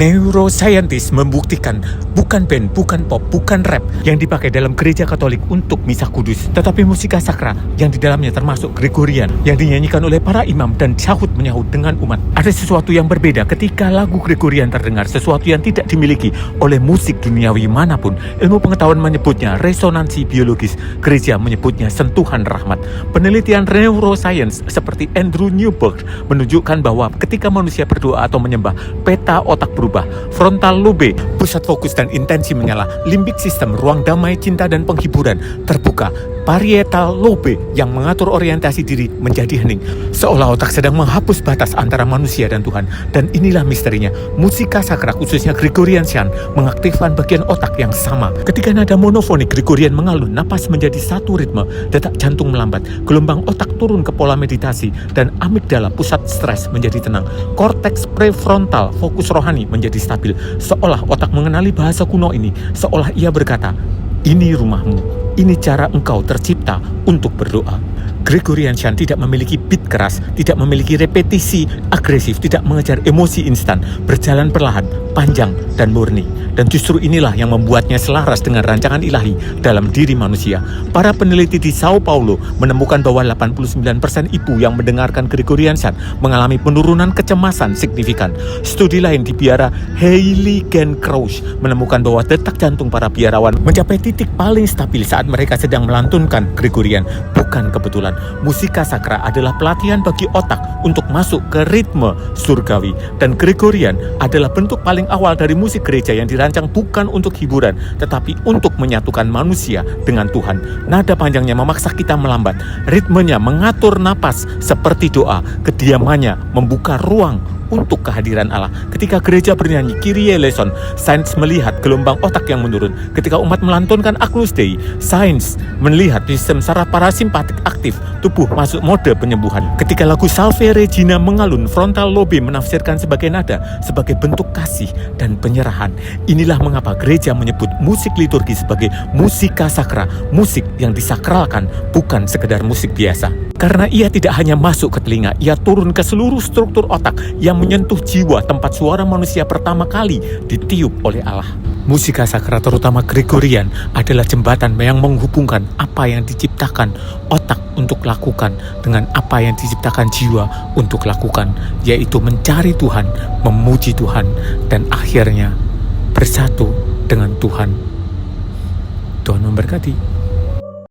Neuroscientist membuktikan bukan band, bukan pop, bukan rap yang dipakai dalam gereja Katolik untuk misa kudus, tetapi musika sakra yang di dalamnya termasuk Gregorian yang dinyanyikan oleh para imam dan sahut-menyahut dengan umat. Ada sesuatu yang berbeda ketika lagu Gregorian terdengar, sesuatu yang tidak dimiliki oleh musik duniawi manapun. Ilmu pengetahuan menyebutnya resonansi biologis, gereja menyebutnya sentuhan rahmat. Penelitian neuroscience seperti Andrew Newberg menunjukkan bahwa ketika manusia berdoa atau menyembah, peta otak berubah, frontal lobe, pusat fokus dan intensi menyala, limbik sistem, ruang damai, cinta dan penghiburan terbuka, parietal lobe yang mengatur orientasi diri menjadi hening, seolah otak sedang menghapus batas antara manusia dan Tuhan. Dan inilah misterinya, musika sakra khususnya Gregorian chant mengaktifkan bagian otak yang sama. Ketika nada monofonik Gregorian mengalun, napas menjadi satu ritme, detak jantung melambat, gelombang otak turun ke pola meditasi, dan amigdala, pusat stres, menjadi tenang. Korteks prefrontal, fokus rohani, menjadi stabil, seolah otak mengenali bahasa kuno ini, seolah ia berkata, ini rumahmu, ini cara engkau tercipta untuk berdoa. Gregorian chant tidak memiliki beat keras, tidak memiliki repetisi agresif, tidak mengejar emosi instan, berjalan perlahan, panjang, dan murni. Dan justru inilah yang membuatnya selaras dengan rancangan ilahi dalam diri manusia. Para peneliti di Sao Paulo menemukan bahwa 89% ibu yang mendengarkan Gregorian chant mengalami penurunan kecemasan signifikan. Studi lain di biara Heiligenkreuz menemukan bahwa detak jantung para biarawan mencapai titik paling stabil saat mereka sedang melantunkan Gregorian. Bukan kebetulan, musika sakra adalah pelatihan bagi otak untuk masuk ke ritme surgawi. Dan Gregorian adalah bentuk paling awal dari musik gereja yang dirancang bukan untuk hiburan, tetapi untuk menyatukan manusia dengan Tuhan. Nada panjangnya memaksa kita melambat, ritmenya mengatur napas seperti doa, kediamannya membuka ruang untuk kehadiran Allah. Ketika gereja bernyanyi Kyrie eleison, sains melihat gelombang otak yang menurun. Ketika umat melantunkan Agnus Dei, sains melihat sistem saraf parasimpatik aktif, tubuh masuk mode penyembuhan. Ketika lagu Salve Regina mengalun, frontal lobe menafsirkan sebagai nada, sebagai bentuk kasih dan penyerahan. Inilah mengapa gereja menyebut musik liturgi sebagai musika sakra, musik yang disakralkan, bukan sekedar musik biasa. Karena ia tidak hanya masuk ke telinga, ia turun ke seluruh struktur otak yang menyentuh jiwa, tempat suara manusia pertama kali ditiup oleh Allah. Musika sakra terutama Gregorian adalah jembatan yang menghubungkan apa yang diciptakan otak untuk lakukan dengan apa yang diciptakan jiwa untuk lakukan, yaitu mencari Tuhan, memuji Tuhan, dan akhirnya bersatu dengan Tuhan. Tuhan memberkati.